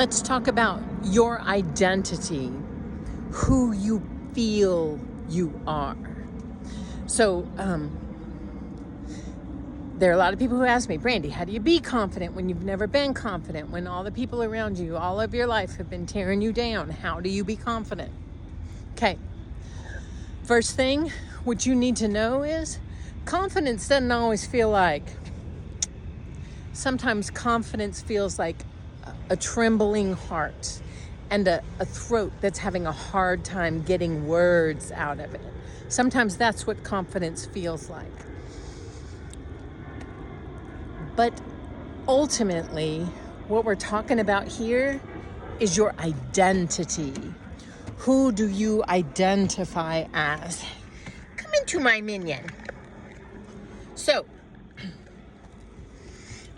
Let's talk about your identity, who you feel you are. So, there are a lot of people who ask me, Brandy, how do you be confident when you've never been confident? When all the people around you, all of your life have been tearing you down, how do you be confident? Okay, first thing, what you need to know is confidence doesn't always feel like, sometimes confidence feels like a trembling heart and a throat that's having a hard time getting words out of it. Sometimes that's what confidence feels like. But ultimately, what we're talking about here is your identity. Who do you identify as? Come into my minion. So,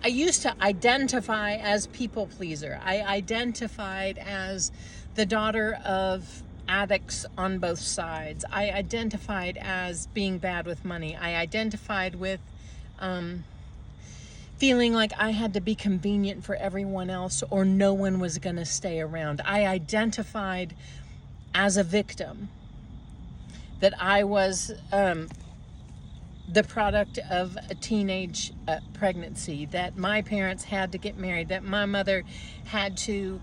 I used to identify as people pleaser. I identified as the daughter of addicts on both sides. I identified as being bad with money. I identified with feeling like I had to be convenient for everyone else or no one was going to stay around. I identified as a victim, that I was the product of a teenage pregnancy, that my parents had to get married, that my mother had to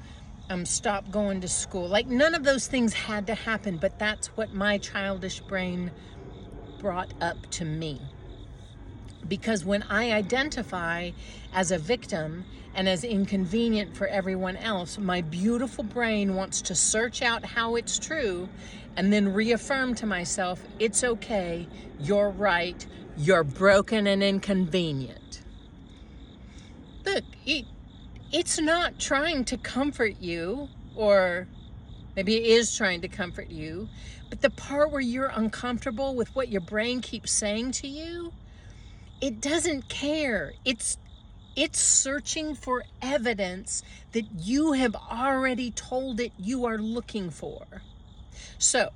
stop going to school. Like, none of those things had to happen, but that's what my childish brain brought up to me. Because when I identify as a victim and as inconvenient for everyone else, my beautiful brain wants to search out how it's true and then reaffirm to myself, it's okay, you're right, you're broken and inconvenient. Look, it's not trying to comfort you, or maybe it is trying to comfort you, but the part where you're uncomfortable with what your brain keeps saying to you, it doesn't care. It's searching for evidence that you have already told it you are looking for. So,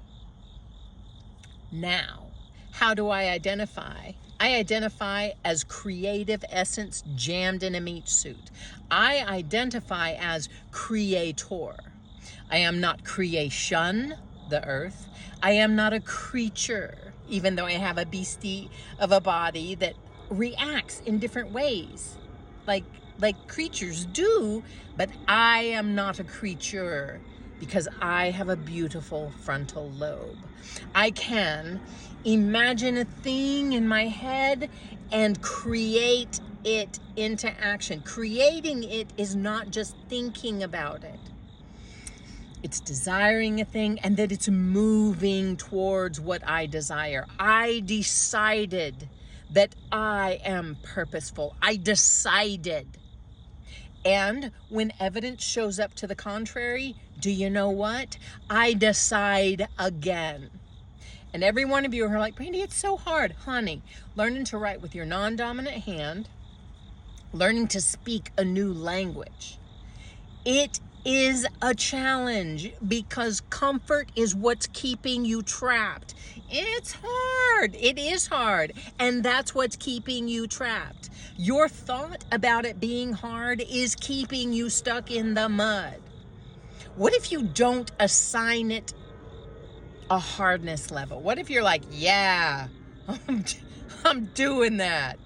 now, how do I identify? I identify as creative essence jammed in a meat suit. I identify as creator. I am not creation, the earth. I am not a creature, even though I have a beastie of a body that reacts in different ways, like creatures do, but I am not a creature because I have a beautiful frontal lobe. I can imagine a thing in my head and create it into action. Creating it is not just thinking about it. It's desiring a thing and that it's moving towards what I desire. I decided that I am purposeful. I decided. And when evidence shows up to the contrary, do you know what? I decide again. And every one of you are like, Brandy, it's so hard. Honey, learning to write with your non-dominant hand, learning to speak a new language. It is a challenge because comfort is what's keeping you trapped. It's hard. It is hard. And that's what's keeping you trapped. Your thought about it being hard is keeping you stuck in the mud. What if you don't assign it a hardness level? What if you're like, yeah, I'm doing that.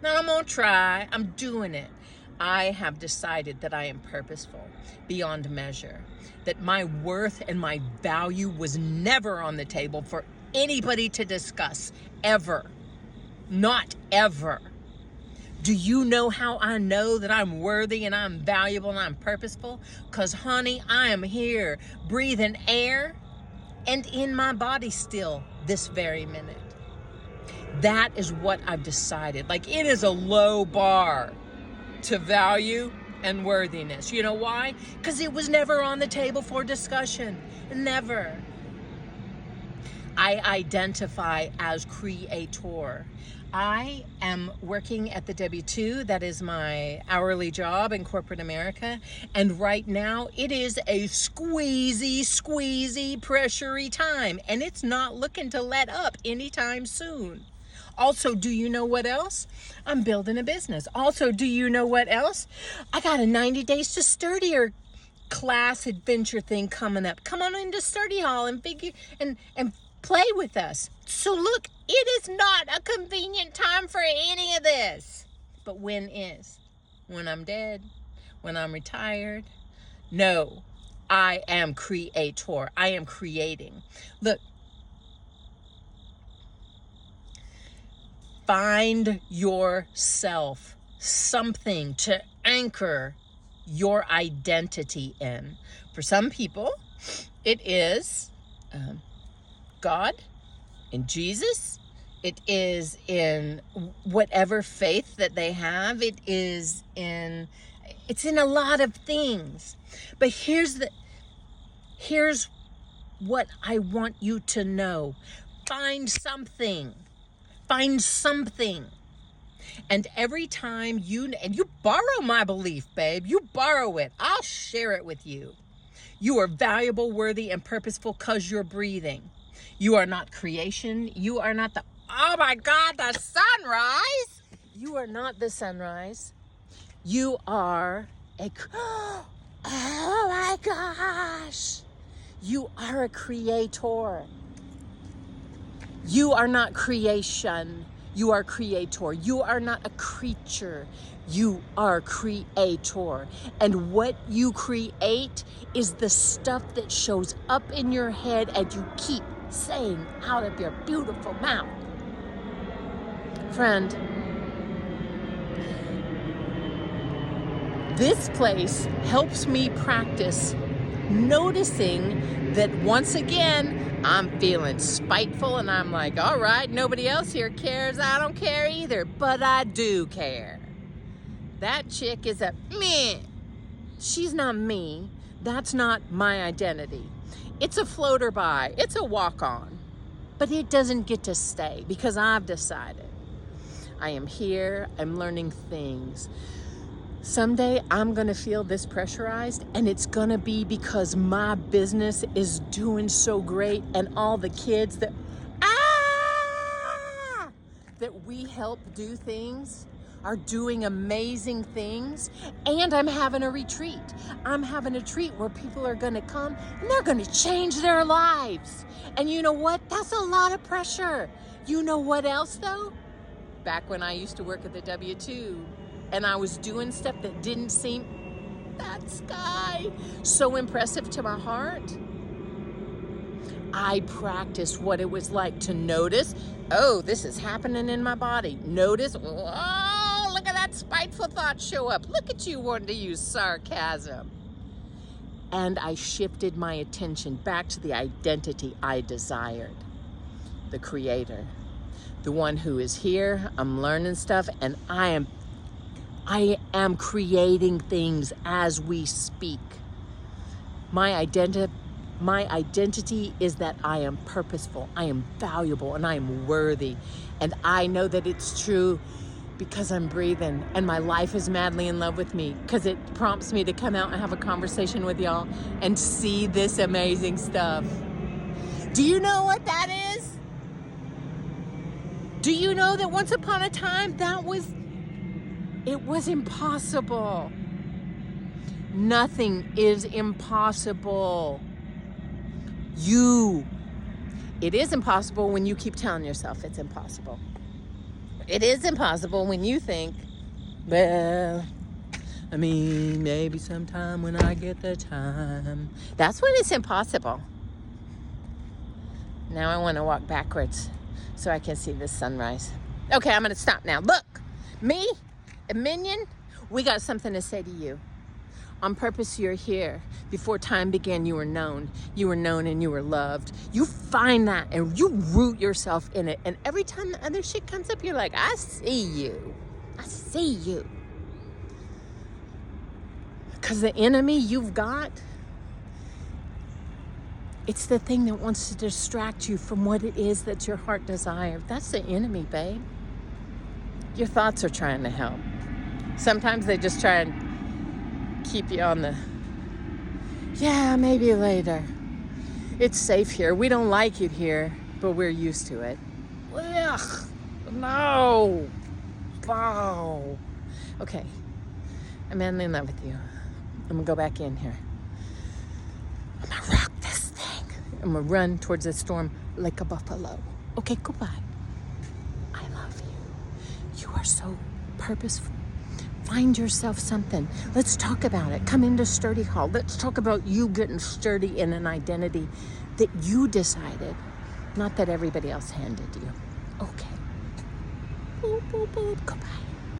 No, I'm gonna try. I'm doing it. I have decided that I am purposeful beyond measure, that my worth and my value was never on the table for anybody to discuss, ever. Not ever. Do you know how I know that I'm worthy and I'm valuable and I'm purposeful? Because, honey, I am here breathing air and in my body still this very minute. That is what I've decided. Like, it is a low bar to value and worthiness. You know why? Because it was never on the table for discussion. Never. I identify as creator. I am working at the W-2. That is my hourly job in corporate America. And right now it is a squeezy, pressury time. And it's not looking to let up anytime soon. Also, do you know what else? I'm building a business. Also, do you know what else? I got a 90 days to sturdier class adventure thing coming up. Come on into study hall and figure and play with us. So look, it is not a convenient time for any of this. But when is? When I'm dead? When I'm retired? No, I am creator. I am creating. Look, find yourself something to anchor your identity in. For some people, it is God, in Jesus. It is in whatever faith that they have. It's in a lot of things. But here's what I want you to know. Find something. Find something. And every time you borrow my belief, babe, you borrow it. I'll share it with you. You are valuable, worthy, and purposeful because you're breathing. You are not creation. You are not oh my God, the sunrise. You are not the sunrise. You are oh my gosh. You are a creator. You are not creation. You are creator. You are not a creature. You are creator. And what you create is the stuff that shows up in your head and you keep saying out of your beautiful mouth. Friend, this place helps me practice noticing that once again, I'm feeling spiteful and I'm like, all right, nobody else here cares. I don't care either, but I do care. That chick is a meh. She's not me. That's not my identity. It's a floater by. It's a walk on. But it doesn't get to stay because I've decided. I am here. I'm learning things. Someday I'm going to feel this pressurized, and it's going to be because my business is doing so great and all the kids that we help do things are doing amazing things. And I'm having a retreat. I'm having a treat where people are going to come and they're going to change their lives. And you know what? That's a lot of pressure. You know what else though? Back when I used to work at the W2 and I was doing stuff that didn't seem that sky so impressive to my heart, I practiced what it was like to notice, oh, this is happening in my body. Notice, oh, look at that spiteful thought show up. Look at you wanting to use sarcasm. And I shifted my attention back to the identity I desired. The creator. The one who is here, I'm learning stuff, and I am creating things as we speak. My identity is that I am purposeful, I am valuable, and I am worthy. And I know that it's true because I'm breathing and my life is madly in love with me because it prompts me to come out and have a conversation with y'all and see this amazing stuff. Do you know what that is? Do you know that once upon a time it was impossible? Nothing is impossible. It is impossible when you keep telling yourself it's impossible. It is impossible when you think, well, I mean, maybe sometime when I get the time. That's when it's impossible. Now I want to walk backwards so I can see the sunrise. Okay, I'm going to stop now. Look, me and Minion, we got something to say to you. On purpose, you're here. Before time began, you were known. You were known and you were loved. You find that and you root yourself in it. And every time the other shit comes up, you're like, I see you. I see you. Because the enemy you've got, it's the thing that wants to distract you from what it is that your heart desires. That's the enemy, babe. Your thoughts are trying to help. Sometimes they just try and keep you on the, yeah, maybe later. It's safe here. We don't like it here, but we're used to it. Ugh, no. Wow. Okay, I'm madly in love with you. I'm gonna go back in here. I'm gonna rock this thing. I'm gonna run towards the storm like a buffalo. Okay, goodbye. I love you. You are so purposeful. Find yourself something. Let's talk about it. Come into Sturdy Hall. Let's talk about you getting sturdy in an identity that you decided, not that everybody else handed you. Okay. Boop, boop, boop. Goodbye.